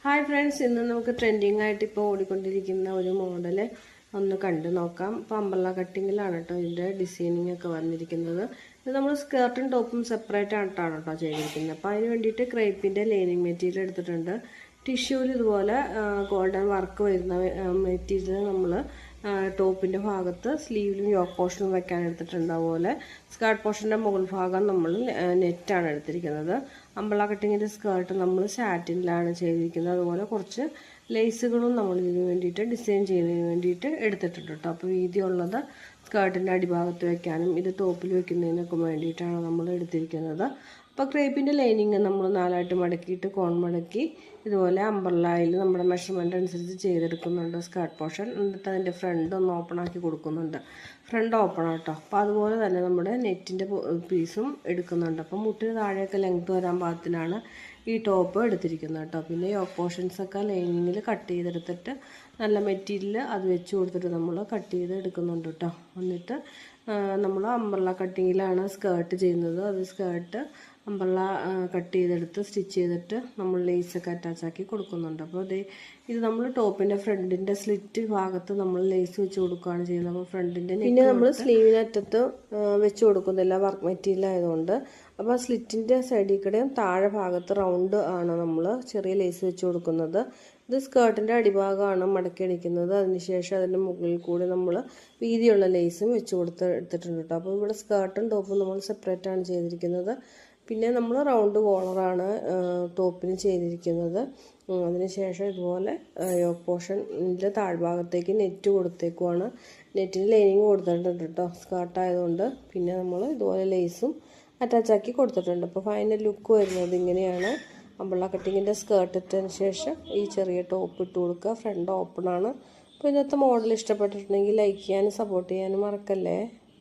Hi friends, ഇന്ന് നമുക്ക് trending ആയിട്ട് ഇപ്പോൾ ഓടിക്കൊണ്ടിരിക്കുന്ന ഒരു മോഡൽ ഒന്ന് കണ്ടു നോക്കാം. ഇപ്പോൾ അംബ്രല്ല കട്ടിങ്ങിലാണ് കേട്ടോ ഇതിൻ്റെ ഡിസൈനിങ് ഒക്കെ വന്നിരിക്കുന്നത്. ഇത് നമ്മൾ സ്കേർട്ടും ടോപ്പും സെപ്പറേറ്റ് ആയിട്ടാണ് കേട്ടോ ചെയ്തിരിക്കുന്നത്. അപ്പോൾ അതിന് വേണ്ടിയിട്ട് ക്രേപ്പിൻ്റെ ലൈനിങ് മെറ്റീരിയൽ എടുത്തിട്ടുണ്ട്. ടിഷ്യൂവിൽ ഇതുപോലെ ഗോൾഡൻ വർക്ക് വരുന്ന മെറ്റീരിയൽ നമ്മൾ ടോപ്പിൻ്റെ ഭാഗത്ത് സ്ലീവിലും യോക്ക് പോർഷനും വെക്കാൻ എടുത്തിട്ടുണ്ട്. അതുപോലെ സ്കേർട്ട് പോർഷൻ്റെ മുകൾ ഭാഗം നമ്മൾ നെറ്റാണ് എടുത്തിരിക്കുന്നത്. അംബ്രല്ല കട്ടിങ്ങിൻ്റെ സ്കേർട്ട് നമ്മൾ സാറ്റിനിലാണ് ചെയ്തിരിക്കുന്നത്. അതുപോലെ കുറച്ച് ലേസുകളും നമ്മൾ ഇതിന് വേണ്ടിയിട്ട് ഡിസൈൻ ചെയ്യുന്നതിന് വേണ്ടിയിട്ട് എടുത്തിട്ടുണ്ട് കേട്ടോ. അപ്പോൾ വീതിയുള്ളത് സ്കേർട്ടിൻ്റെ അടിഭാഗത്ത് വെക്കാനും ഇത് ടോപ്പിൽ വെക്കുന്നതിനൊക്കെ വേണ്ടിയിട്ടാണ് നമ്മൾ എടുത്തിരിക്കുന്നത്. അപ്പോൾ ക്രേപ്പിൻ്റെ ലൈനിങ് നമ്മൾ നാലായിട്ട് മടക്കിയിട്ട് കോൺ മടക്കി ഇതുപോലെ അംബ്രല്ലയിൽ നമ്മുടെ മെഷർമെൻറ്റ് അനുസരിച്ച് ചെയ്തെടുക്കുന്നുണ്ട് സ്കേർട്ട് പോർഷൻ. എന്നിട്ട് അതിൻ്റെ ഫ്രണ്ട് ഒന്ന് ഓപ്പൺ ആക്കി കൊടുക്കുന്നുണ്ട്. ഫ്രണ്ട് ഓപ്പൺ ആട്ടോ. അപ്പോൾ അതുപോലെ തന്നെ നമ്മുടെ നെറ്റിൻ്റെ പീസും എടുക്കുന്നുണ്ട്. അപ്പോൾ മുട്ടിന് താഴെയൊക്കെ ലെങ്ത് വരാൻ പാകത്തിനാണ് ഈ ടോപ്പ് എടുത്തിരിക്കുന്നത് കേട്ടോ. പിന്നെ യോക്ക് പോർഷൻസൊക്കെ ലൈനിങ്ങിൽ കട്ട് ചെയ്തെടുത്തിട്ട് നല്ല മെറ്റീരിയൽ അത് വെച്ച് കൊടുത്തിട്ട് നമ്മൾ കട്ട് ചെയ്ത് എടുക്കുന്നുണ്ട് കേട്ടോ. എന്നിട്ട് നമ്മൾ അംബ്രല്ല കട്ടിങ്ങിലാണ് സ്കേർട്ട് ചെയ്യുന്നത്. അത് സ്കേർട്ട് അംബ്രല്ല കട്ട് ചെയ്തെടുത്ത് സ്റ്റിച്ച് ചെയ്തിട്ട് നമ്മൾ ലേസൊക്കെ അറ്റാച്ചാക്കി കൊടുക്കുന്നുണ്ട്. അപ്പോൾ ഇത് നമ്മൾ ടോപ്പിൻ്റെ ഫ്രണ്ടിൻ്റെ സ്ലിറ്റ് ഭാഗത്ത് നമ്മൾ ലേസ് വെച്ച് കൊടുക്കുകയാണ് ചെയ്യുന്നത്. അപ്പോൾ ഫ്രണ്ടിൻ്റെ പിന്നെ നമ്മൾ സ്ലീവിനറ്റത്ത് വെച്ച് കൊടുക്കുന്നില്ല, വർക്ക് മെറ്റീരിയൽ ആയതുകൊണ്ട്. അപ്പോൾ സ്ലിറ്റിൻ്റെ സൈഡിൽ കൂടെയും താഴെ ഭാഗത്ത് റൗണ്ട് ആണ് നമ്മൾ ചെറിയ ലേസ് വെച്ച് കൊടുക്കുന്നത്. ഇത് സ്കേർട്ടിൻ്റെ അടിഭാഗമാണ് മടക്കി അടിക്കുന്നത്. അതിനുശേഷം അതിൻ്റെ മുകളിൽ കൂടി നമ്മൾ വീതിയുള്ള ലേസും വെച്ച് എടുത്തിട്ടുണ്ട് കേട്ടോ. അപ്പോൾ ഇവിടെ സ്കേർട്ടും ടോപ്പും നമ്മൾ സെപ്പറേറ്റ് ആണ് ചെയ്തിരിക്കുന്നത്. പിന്നെ നമ്മൾ റൗണ്ട് കോളറാണ് ടോപ്പിന് ചെയ്തിരിക്കുന്നത്. അതിനുശേഷം ഇതുപോലെ യോക്ക് പോർഷൻ്റെ താഴ്ഭാഗത്തേക്ക് നെറ്റ് കൊടുത്തേക്കുവാണ്. നെറ്റിന് ലൈനിങ് കൊടുത്തിട്ടുണ്ട് കേട്ടോ, സ്കേർട്ടായതുകൊണ്ട്. പിന്നെ നമ്മൾ ഇതുപോലെ ലേസും അറ്റാച്ചാക്കി കൊടുത്തിട്ടുണ്ട്. അപ്പോൾ ഫൈനൽ ലുക്ക് വരുന്നത് ഇങ്ങനെയാണ്. അംബ്രല്ല കട്ടിങ്ങിൻ്റെ സ്കേർട്ട് ഇട്ടതിന് ശേഷം ഈ ചെറിയ ടോപ്പ് ഇട്ട് കൊടുക്കുക. ഫ്രണ്ട് ഓപ്പൺ ആണ്. അപ്പോൾ ഇന്നത്തെ മോഡൽ ഇഷ്ടപ്പെട്ടിട്ടുണ്ടെങ്കിൽ ലൈക്ക് ചെയ്യാനും സപ്പോർട്ട് ചെയ്യാനും മറക്കല്ലേ.